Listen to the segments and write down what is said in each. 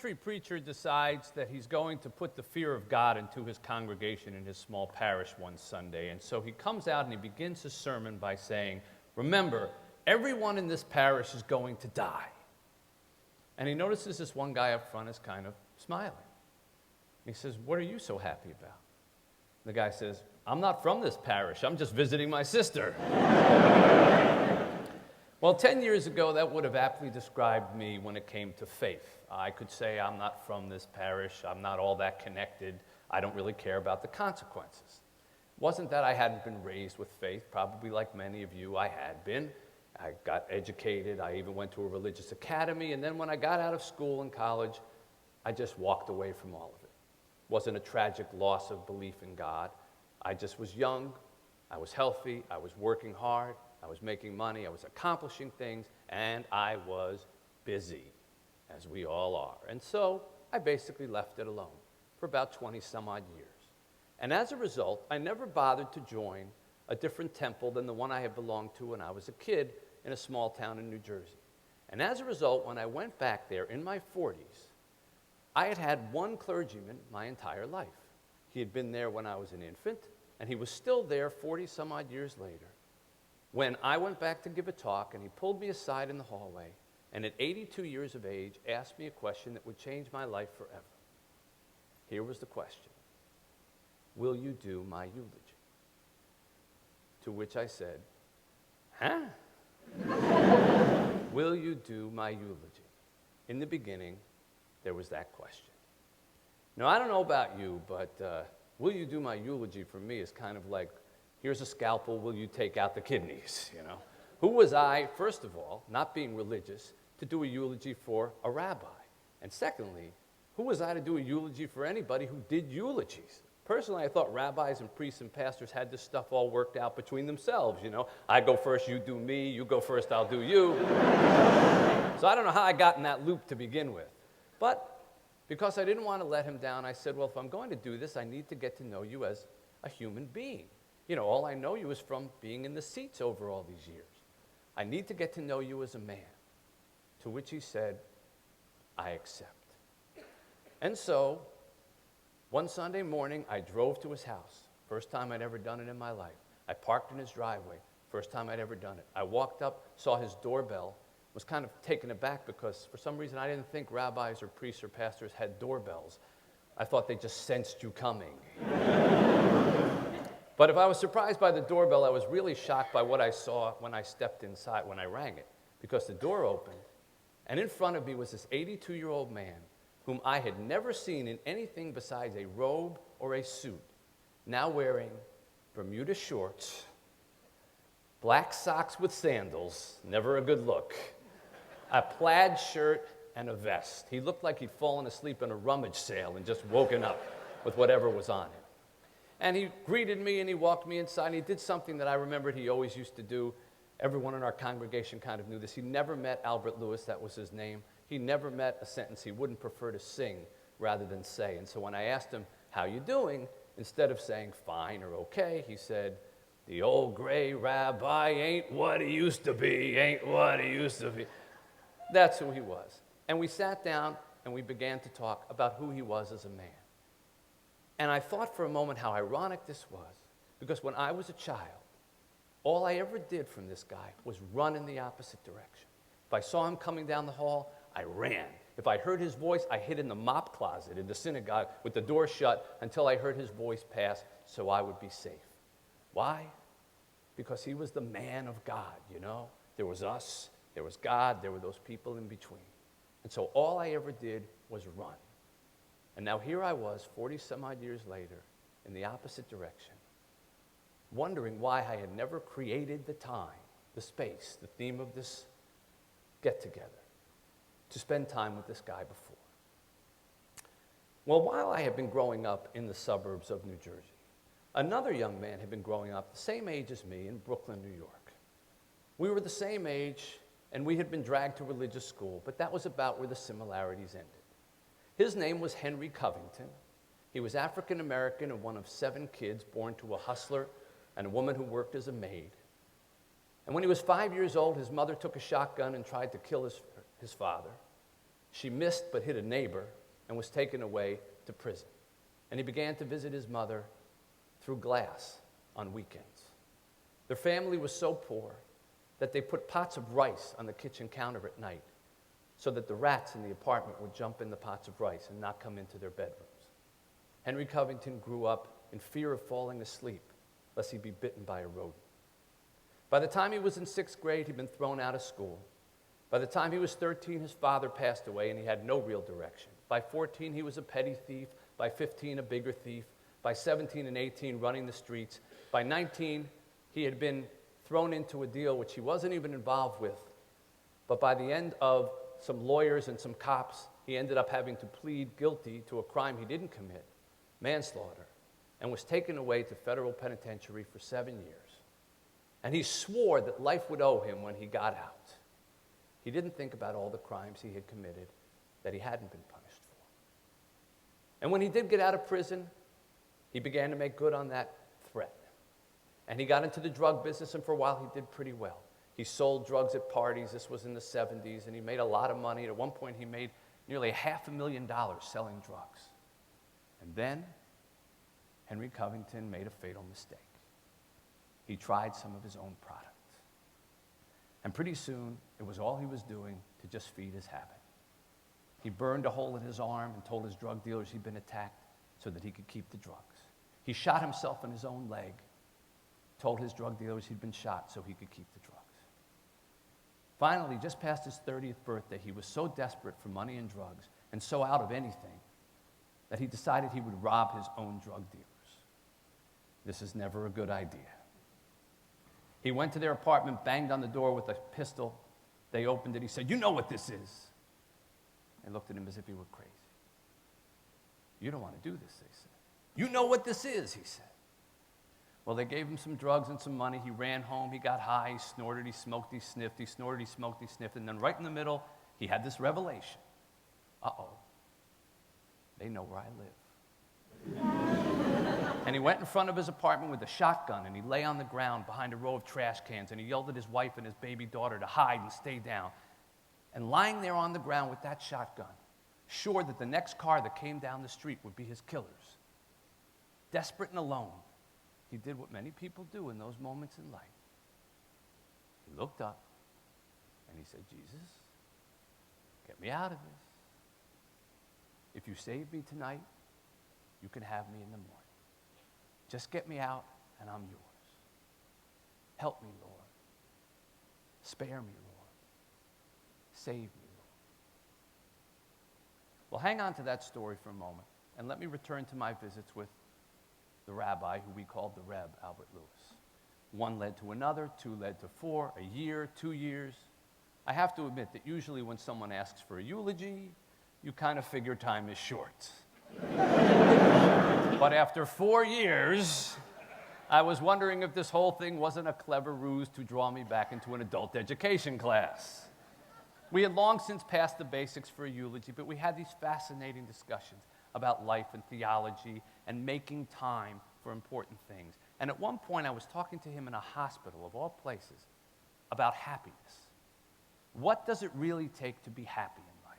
country preacher decides that he's going to put the fear of God into his congregation in his small parish one Sunday. And so he comes out and he begins his sermon by saying, remember, everyone in this parish is going to die. And he notices this one guy up front is kind of smiling. He says, what are you so happy about? The guy says, I'm not from this parish. I'm just visiting my sister. Well, 10 years ago, that would have aptly described me when it came to faith. I could say I'm not from this parish. I'm not all that connected. I don't really care about the consequences. It wasn't that I hadn't been raised with faith. Probably like many of you, I had been. I got educated. I even went to a religious academy. And then when I got out of school and college, I just walked away from all of it. It wasn't a tragic loss of belief in God. I just was young. I was healthy. I was working hard. I was making money, I was accomplishing things, and I was busy, as we all are. And so I basically left it alone for about 20 some odd years. And as a result, I never bothered to join a different temple than the one I had belonged to when I was a kid in a small town in New Jersey. And as a result, when I went back there in my 40s, I had had one clergyman my entire life. He had been there when I was an infant, and he was still there 40 some odd years later, when I went back to give a talk, and he pulled me aside in the hallway, and at 82 years of age, asked me a question that would change my life forever. Here was the question: will you do my eulogy? To which I said, huh? Will you do my eulogy? In the beginning, there was that question. Now, I don't know about you, but will you do my eulogy for me is kind of like, here's a scalpel, will you take out the kidneys, you know? Who was I, first of all, not being religious, to do a eulogy for a rabbi? And secondly, who was I to do a eulogy for anybody who did eulogies? Personally, I thought rabbis and priests and pastors had this stuff all worked out between themselves, you know? I go first, you do me, you go first, I'll do you. So I don't know how I got in that loop to begin with. But because I didn't want to let him down, I said, well, if I'm going to do this, I need to get to know you as a human being. You know, all I know you is from being in the seats over all these years. I need to get to know you as a man. To which he said, I accept. And so, one Sunday morning, I drove to his house. First time I'd ever done it in my life. I parked in his driveway. First time I'd ever done it. I walked up, saw his doorbell, was kind of taken aback because for some reason I didn't think rabbis or priests or pastors had doorbells. I thought they just sensed you coming. But if I was surprised by the doorbell, I was really shocked by what I saw when I stepped inside, when I rang it, because the door opened, and in front of me was this 82-year-old man whom I had never seen in anything besides a robe or a suit, now wearing Bermuda shorts, black socks with sandals, never a good look, a plaid shirt, and a vest. He looked like he'd fallen asleep in a rummage sale and just woken up with whatever was on him. And he greeted me, and he walked me inside, and he did something that I remembered he always used to do. Everyone in our congregation kind of knew this. He never met Albert Lewis, that was his name. He never met a sentence he wouldn't prefer to sing rather than say. And so when I asked him, how you doing? Instead of saying fine or okay, he said, the old gray rabbi ain't what he used to be, ain't what he used to be. That's who he was. And we sat down, and we began to talk about who he was as a man. And I thought for a moment how ironic this was, because when I was a child, all I ever did from this guy was run in the opposite direction. If I saw him coming down the hall, I ran. If I heard his voice, I hid in the mop closet in the synagogue with the door shut until I heard his voice pass so I would be safe. Why? Because he was the man of God, you know? There was us, there was God, there were those people in between. And so all I ever did was run. And now here I was, 40 some odd years later, in the opposite direction, wondering why I had never created the time, the space, the theme of this get-together, to spend time with this guy before. Well, while I had been growing up in the suburbs of New Jersey, another young man had been growing up the same age as me in Brooklyn, New York. We were the same age, and we had been dragged to religious school, but that was about where the similarities ended. His name was Henry Covington. He was African American and one of 7 kids born to a hustler and a woman who worked as a maid. And when he was 5 years old, his mother took a shotgun and tried to kill his father. She missed but hit a neighbor and was taken away to prison. And he began to visit his mother through glass on weekends. Their family was so poor that they put pots of rice on the kitchen counter at night so that the rats in the apartment would jump in the pots of rice and not come into their bedrooms. Henry Covington grew up in fear of falling asleep lest he be bitten by a rodent. By the time he was in 6th grade, he'd been thrown out of school. By the time he was 13, his father passed away and he had no real direction. By 14, he was a petty thief. By 15, a bigger thief. By 17 and 18, running the streets. By 19, he had been thrown into a deal which he wasn't even involved with. But by the end of some lawyers and some cops, he ended up having to plead guilty to a crime he didn't commit, manslaughter, and was taken away to federal penitentiary for 7 years. And he swore that life would owe him when he got out. He didn't think about all the crimes he had committed that he hadn't been punished for. And when he did get out of prison, he began to make good on that threat. And he got into the drug business, and for a while he did pretty well. He sold drugs at parties. This was in the 70s, and he made a lot of money. At one point, he made nearly $500,000 selling drugs. And then Henry Covington made a fatal mistake. He tried some of his own product. And pretty soon, it was all he was doing to just feed his habit. He burned a hole in his arm and told his drug dealers he'd been attacked so that he could keep the drugs. He shot himself in his own leg, told his drug dealers he'd been shot so he could keep the drugs. Finally, just past his 30th birthday, he was so desperate for money and drugs and so out of anything that he decided he would rob his own drug dealers. This is never a good idea. He went to their apartment, banged on the door with a pistol. They opened it. He said, "You know what this is." They looked at him as if he were crazy. "You don't want to do this," they said. "You know what this is," he said. Well, they gave him some drugs and some money. He ran home. He got high. He snorted. He smoked. He sniffed. He snorted. He smoked. He sniffed. And then right in the middle, he had this revelation. Uh-oh. They know where I live. And he went in front of his apartment with a shotgun, and he lay on the ground behind a row of trash cans, and he yelled at his wife and his baby daughter to hide and stay down. And lying there on the ground with that shotgun, sure that the next car that came down the street would be his killers, desperate and alone, he did what many people do in those moments in life. He looked up, and he said, "Jesus, get me out of this. If you save me tonight, you can have me in the morning. Just get me out, and I'm yours. Help me, Lord. Spare me, Lord. Save me, Lord." Well, hang on to that story for a moment, and let me return to my visits with the rabbi, who we called the Reb, Albert Lewis. One led to another, two led to four, a year, 2 years. I have to admit that usually when someone asks for a eulogy, you kind of figure time is short. But after 4 years, I was wondering if this whole thing wasn't a clever ruse to draw me back into an adult education class. We had long since passed the basics for a eulogy, but we had these fascinating discussions about life and theology and making time for important things. And at one point, I was talking to him in a hospital, of all places, about happiness. What does it really take to be happy in life?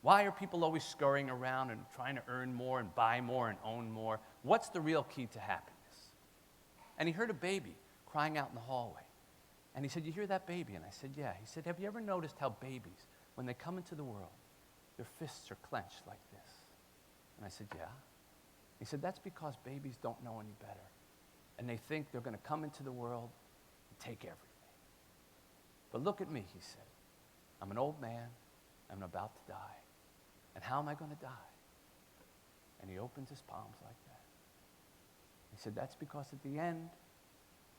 Why are people always scurrying around and trying to earn more and buy more and own more? What's the real key to happiness? And he heard a baby crying out in the hallway. And he said, "You hear that baby?" And I said, "Yeah." He said, "Have you ever noticed how babies, when they come into the world, their fists are clenched like this?" And I said, "Yeah." He said, "That's because babies don't know any better. And they think they're going to come into the world and take everything. But look at me," he said. "I'm an old man. I'm about to die. And how am I going to die?" And he opens his palms like that. He said, "That's because at the end,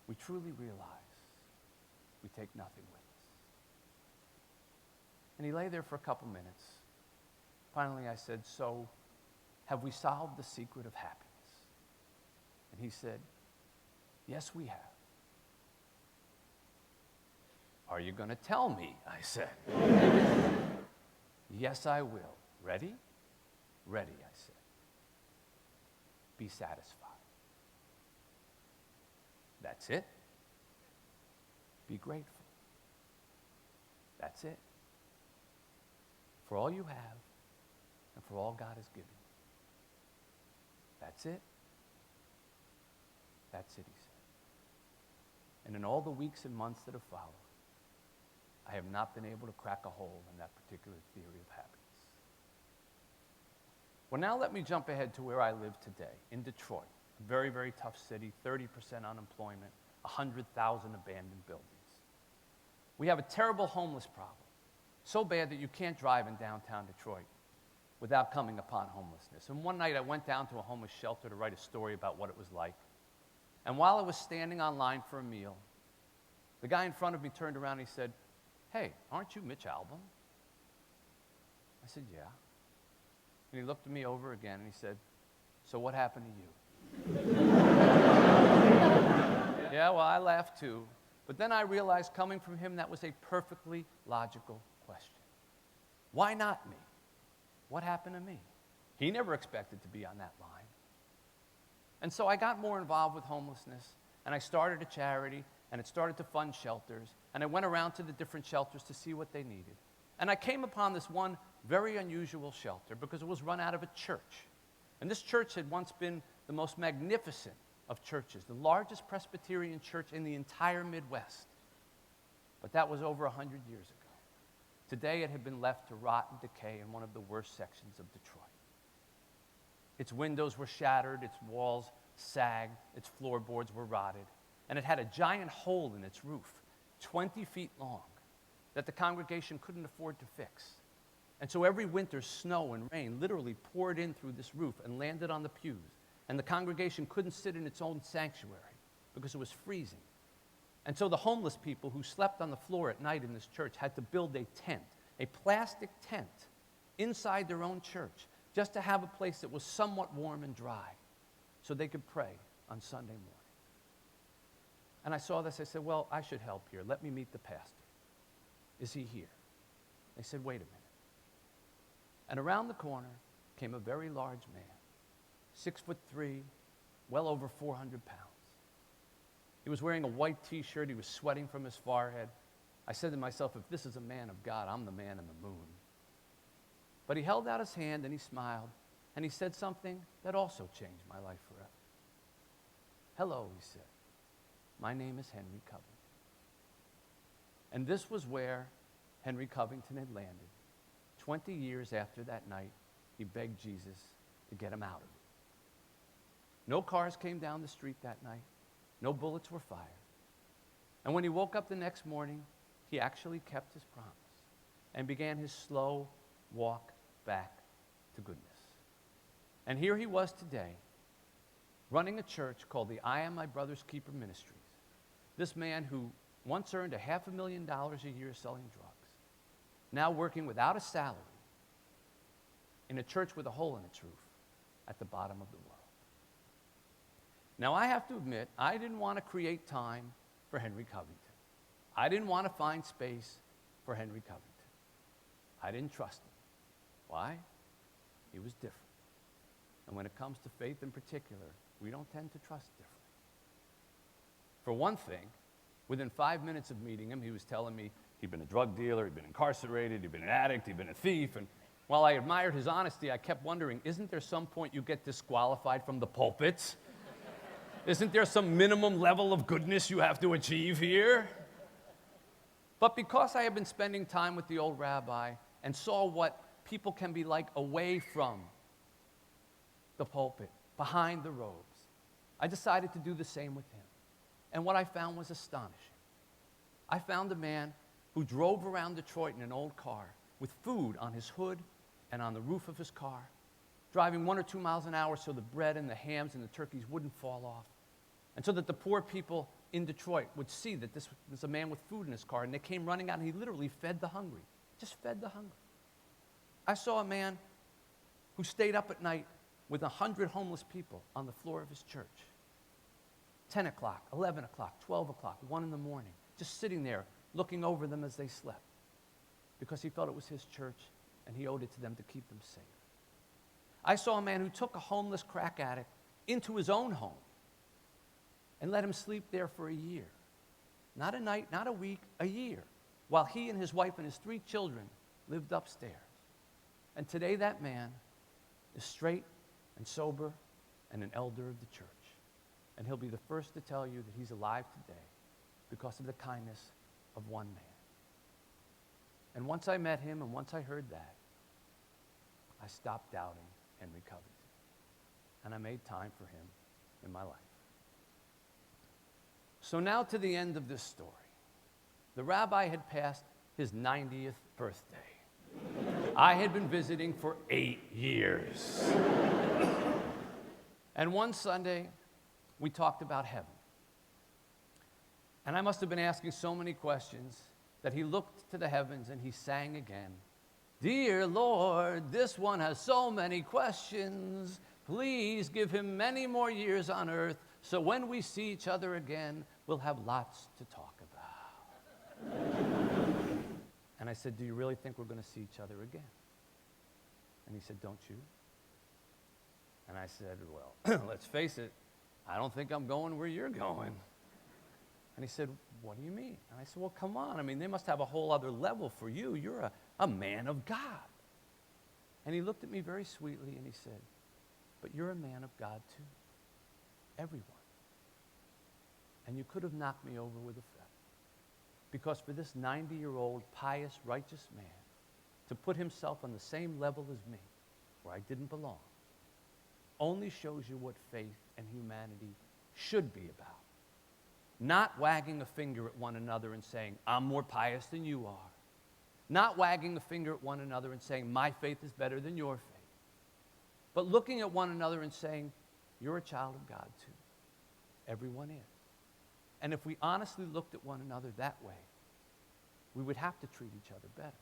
we truly realize we take nothing with us." And he lay there for a couple minutes. Finally, I said, "So, have we solved the secret of happiness?" And he said, "Yes, we have." "Are you going to tell me?" I said. "Yes, I will. Ready?" "Ready," I said. "Be satisfied." "That's it." "Be grateful." "That's it." for all you have and for all God has given you. That's it. That's it, he said. And in all the weeks and months that have followed, I have not been able to crack a hole in that particular theory of happiness. Well, now let me jump ahead to where I live today, in Detroit, a very, very tough city, 30% unemployment, 100,000 abandoned buildings. We have a terrible homeless problem, so bad that you can't drive in downtown Detroit without coming upon homelessness. And one night I went down to a homeless shelter to write a story about what it was like. And while I was standing on line for a meal, the guy in front of me turned around and he said, "Hey, aren't you Mitch Albom?" I said, "Yeah." And he looked me over again and he said, "So what happened to you?" Yeah, well, I laughed too. But then I realized coming from him, that was a perfectly logical question. Why not me? What happened to me? He never expected to be on that line. And so I got more involved with homelessness, and I started a charity, and it started to fund shelters, and I went around to the different shelters to see what they needed. And I came upon this one very unusual shelter because it was run out of a church. And this church had once been the most magnificent of churches, the largest Presbyterian church in the entire Midwest. But that was over 100 years ago. Today it had been left to rot and decay in one of the worst sections of Detroit. Its windows were shattered, its walls sagged, its floorboards were rotted, and it had a giant hole in its roof, 20 feet long, that the congregation couldn't afford to fix. And so every winter, snow and rain literally poured in through this roof and landed on the pews, and the congregation couldn't sit in its own sanctuary because it was freezing. And so the homeless people who slept on the floor at night in this church had to build a tent, a plastic tent, inside their own church, just to have a place that was somewhat warm and dry so they could pray on Sunday morning. And I saw this, I said, well, I should help here. Let me meet the pastor. Is he here? They said, wait a minute. And around the corner came a very large man, 6'3", well over 400 pounds. He was wearing a white t-shirt. He was sweating from his forehead. I said to myself, if this is a man of God, I'm the man in the moon. But he held out his hand and he smiled, and he said something that also changed my life forever. Hello, he said. My name is Henry Covington. And this was where Henry Covington had landed. 20 years after that night, he begged Jesus to get him out of it. No cars came down the street that night. No bullets were fired. And when he woke up the next morning, he actually kept his promise and began his slow walk back to goodness. And here he was today, running a church called the I Am My Brother's Keeper Ministries. This man who once earned $500,000 a year selling drugs, now working without a salary in a church with a hole in its roof at the bottom of the world. Now, I have to admit, I didn't want to create time for Henry Covington. I didn't want to find space for Henry Covington. I didn't trust him. Why? He was different. And when it comes to faith in particular, we don't tend to trust differently. For one thing, within 5 minutes of meeting him, he was telling me he'd been a drug dealer, he'd been incarcerated, he'd been an addict, he'd been a thief. And while I admired his honesty, I kept wondering, isn't there some point you get disqualified from the pulpits? Isn't there some minimum level of goodness you have to achieve here? But because I had been spending time with the old rabbi and saw what people can be like away from the pulpit, behind the robes, I decided to do the same with him. And what I found was astonishing. I found a man who drove around Detroit in an old car with food on his hood and on the roof of his car, driving 1 or 2 miles an hour so the bread and the hams and the turkeys wouldn't fall off, and so that the poor people in Detroit would see that this was a man with food in his car, and they came running out, and he literally fed the hungry, just fed the hungry. I saw a man who stayed up at night with 100 homeless people on the floor of his church. 10 o'clock, 11 o'clock, 12 o'clock, 1 in the morning, just sitting there looking over them as they slept because he felt it was his church and he owed it to them to keep them safe. I saw a man who took a homeless crack addict into his own home and let him sleep there for a year. Not a night, not a week, a year, while he and his wife and his 3 children lived upstairs. And today that man is straight and sober and an elder of the church. And he'll be the first to tell you that he's alive today because of the kindness of one man. And once I met him and once I heard that, I stopped doubting Henry Covington. And I made time for him in my life. So now to the end of this story. The rabbi had passed his 90th birthday. I had been visiting for 8 years. And one Sunday, we talked about heaven. And I must have been asking so many questions that he looked to the heavens and he sang again, "Dear Lord, this one has so many questions. Please give him many more years on earth so when we see each other again, we'll have lots to talk about." And I said, "Do you really think we're going to see each other again?" And he said, "Don't you?" And I said, "Well, let's face it, I don't think I'm going where you're going." And he said, "What do you mean?" And I said, "Well, come on. I mean, they must have a whole other level for you. You're a man of God." And he looked at me very sweetly and he said, "But you're a man of God too. Everyone. And you could have knocked me over with a feather. Because for this 90-year-old, pious, righteous man to put himself on the same level as me, where I didn't belong, only shows you what faith and humanity should be about. Not wagging a finger at one another and saying, 'I'm more pious than you are.' Not wagging a finger at one another and saying, 'My faith is better than your faith.' But looking at one another and saying, 'You're a child of God too.' Everyone is. And if we honestly looked at one another that way, we would have to treat each other better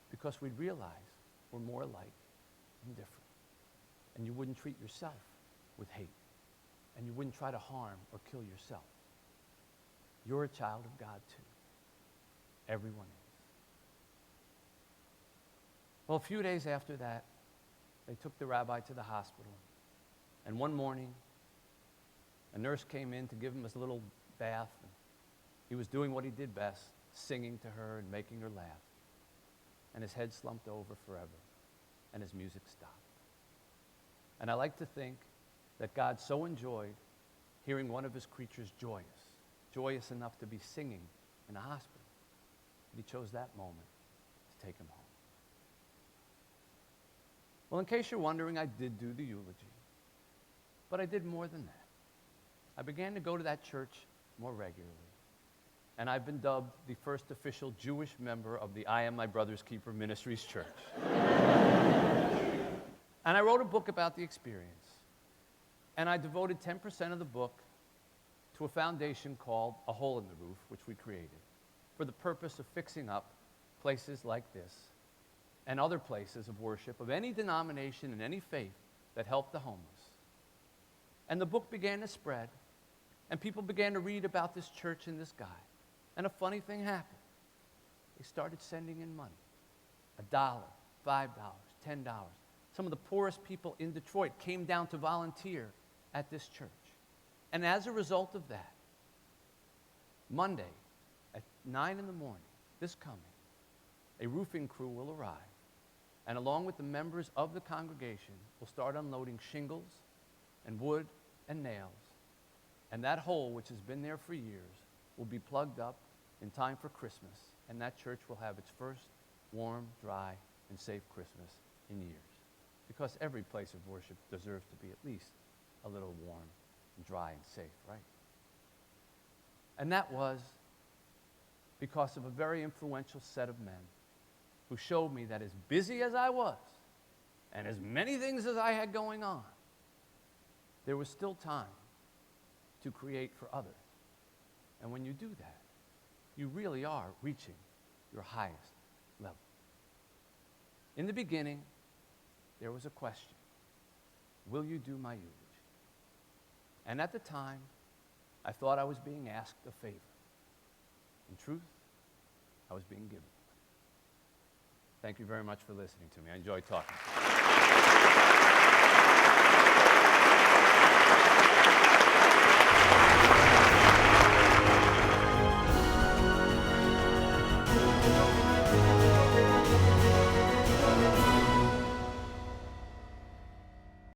because we'd realize we're more alike than different. And you wouldn't treat yourself with hate. And you wouldn't try to harm or kill yourself. You're a child of God too. Everyone is." Well, a few days after that, they took the rabbi to the hospital. And one morning, a nurse came in to give him his little bath. And he was doing what he did best, singing to her and making her laugh. And his head slumped over forever, and his music stopped. And I like to think that God so enjoyed hearing one of his creatures joyous enough to be singing in a hospital, that he chose that moment to take him home. Well, in case you're wondering, I did do the eulogy. But I did more than that. I began to go to that church more regularly. And I've been dubbed the first official Jewish member of the I Am My Brother's Keeper Ministries Church. And I wrote a book about the experience. And I devoted 10% of the book to a foundation called A Hole in the Roof, which we created, for the purpose of fixing up places like this and other places of worship of any denomination and any faith that helped the homeless. And the book began to spread, and people began to read about this church and this guy. And a funny thing happened. They started sending in money. $1, $5, $10. Some of the poorest people in Detroit came down to volunteer at this church. And as a result of that, Monday at 9 in the morning, this coming, a roofing crew will arrive. And along with the members of the congregation, will start unloading shingles and wood and nails. And that hole, which has been there for years, will be plugged up in time for Christmas. And that church will have its first warm, dry, and safe Christmas in years. Because every place of worship deserves to be at least a little warm and dry and safe, right? And that was because of a very influential set of men who showed me that as busy as I was and as many things as I had going on, there was still time to create for others. And when you do that, you really are reaching your highest level. In the beginning, there was a question: will you do my eulogy? And at the time, I thought I was being asked a favor. In truth, I was being given one. Thank you very much for listening to me. I enjoyed talking to you.